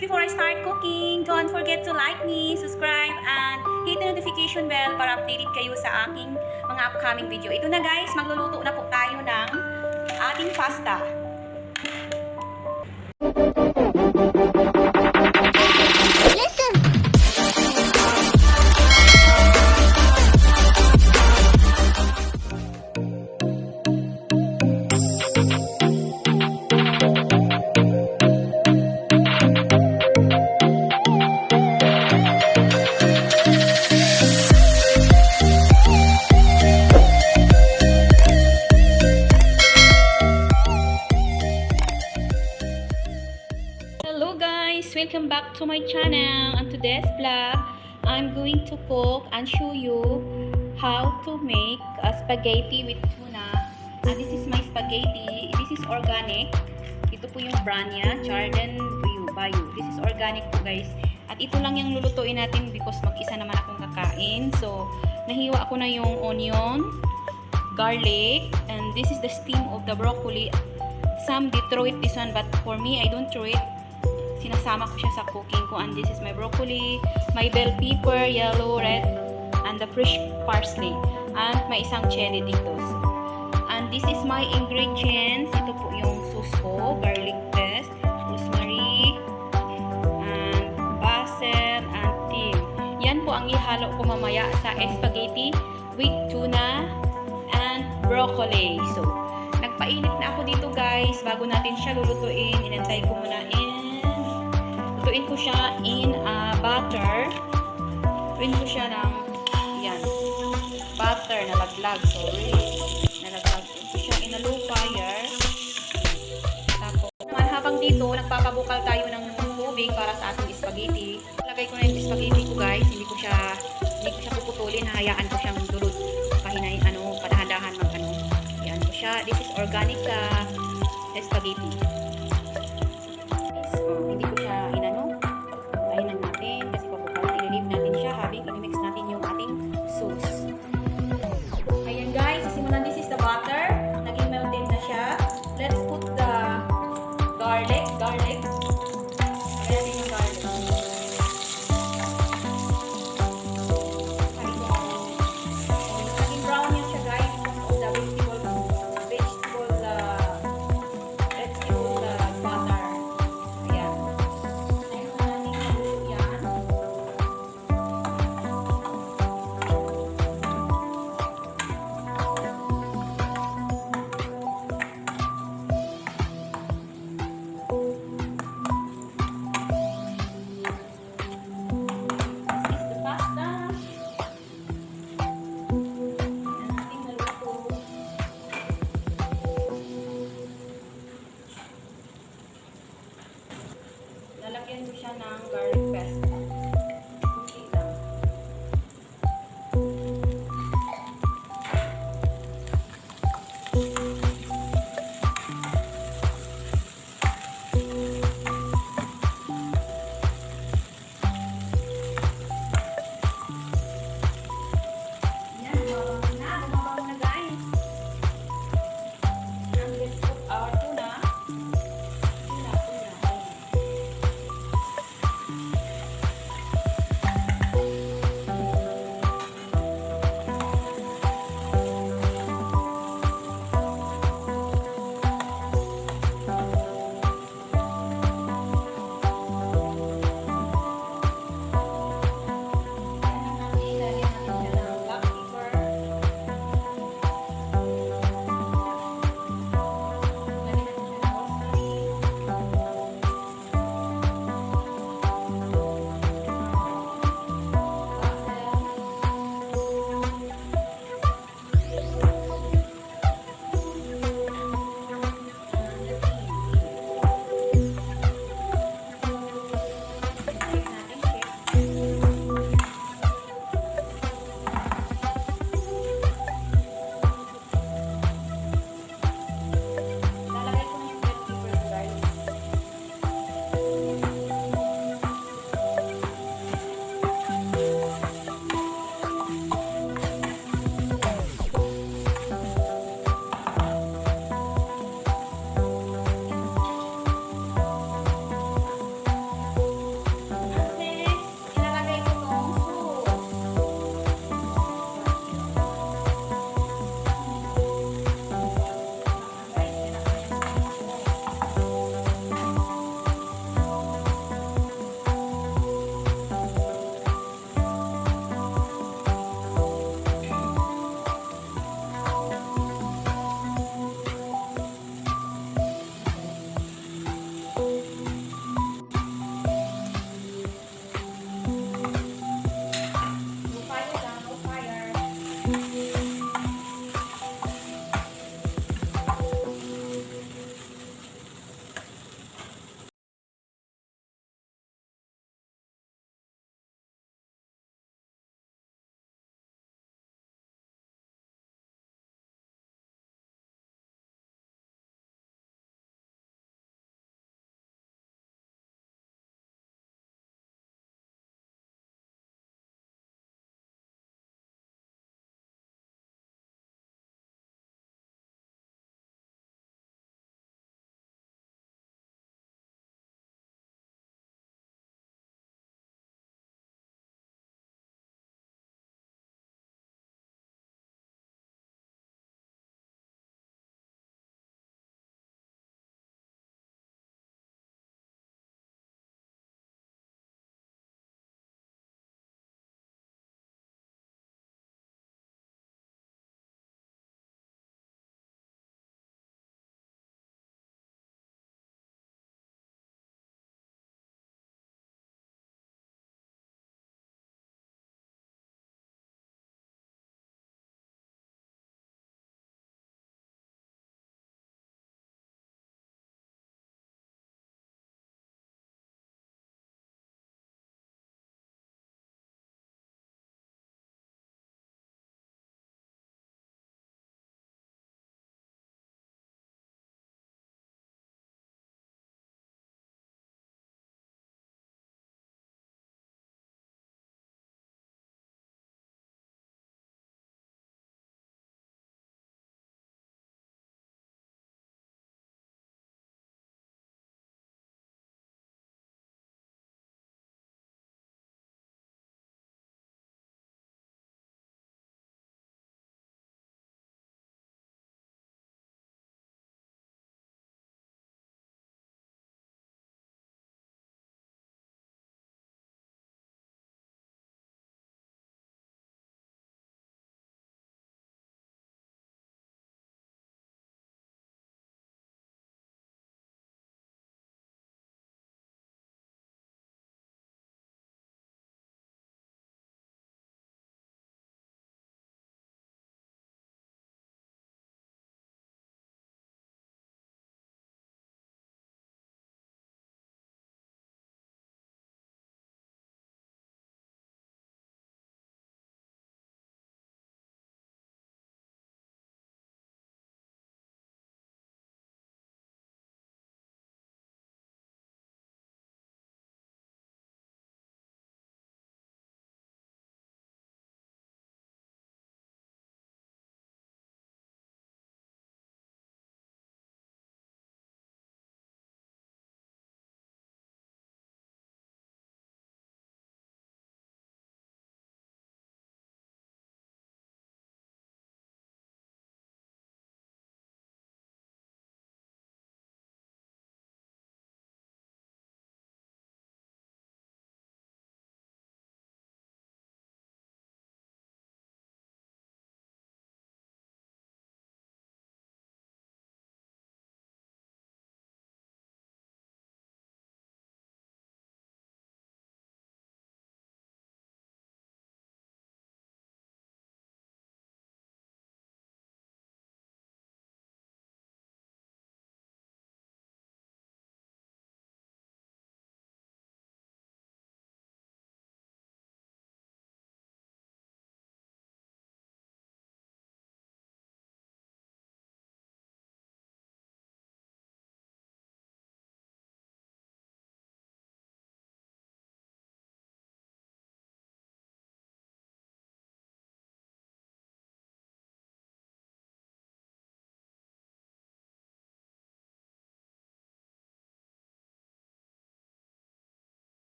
before I start cooking, don't forget to like me, subscribe, and hit the notification bell para updated kayo sa aking mga upcoming video. Ito na guys, magluluto na po tayo ng ating pasta. Welcome back to my channel. On today's vlog, I'm going to cook and show you how to make a spaghetti with tuna. And this is my spaghetti. This is organic. Ito po yung brand niya, Chardon Bayou. This is organic po guys. At ito lang yung lulutuin natin because mag-isa naman akong kakain. So, nahiwa ko na yung onion, garlic, and this is the steam of the broccoli. Some they throw it this one, but for me, I don't throw it. Sinasama ko siya sa cooking ko. And this is my broccoli, my bell pepper, yellow, red, and the fresh parsley. And may isang chili dito. And this is my ingredients. Ito po yung sauce ko, garlic paste, rosemary, and basil, and thyme. Yan po ang ihalo ko mamaya sa spaghetti with tuna and broccoli. So, nagpainit na ako dito guys. Bago natin siya lulutuin, inantay ko muna lutuin ko siya in butter. Lutuin ko siya ng yan, butter na laglag. Sorry. Nalaglag ko siya in a low fire. Tapos, habang dito, nagpapabukal tayo ng tubig para sa ating spaghetti. Lagay ko na yung spaghetti ko guys. Hindi ko siya puputulin. Hahayaan ko siyang dulot. Pahinayin, padahan-dahan yan ko siya. This is organic spaghetti. Hindi ko siya kahinan natin kasi pabukal. I-leave natin siya habang i-mix natin yung ating sauce. Ayan guys, simulan, this is the butter. Naging melted na siya. Let's put the garlic. Lagyan natin yung garlic. Naging brown yan siya guys. Of the vegetable butter. Ayan. Lalagyan ko siya ng garlic paste. Okay lang. Yan, bumabango na guys. And let's put our tuna.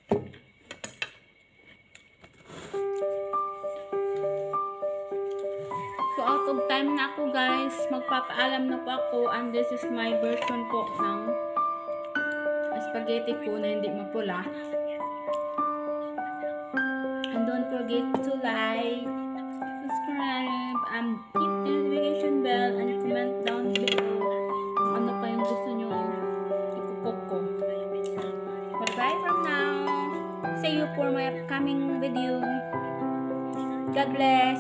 So out of time na ako guys, magpapaalam na po ako, and this is my version po ng spaghetti ko na hindi mapula. And don't forget to like, subscribe, and hit the notification bell, and comment down below kung ano pa yung gusto nyo ikukok ko. Bye from now. See you for my upcoming video. God bless.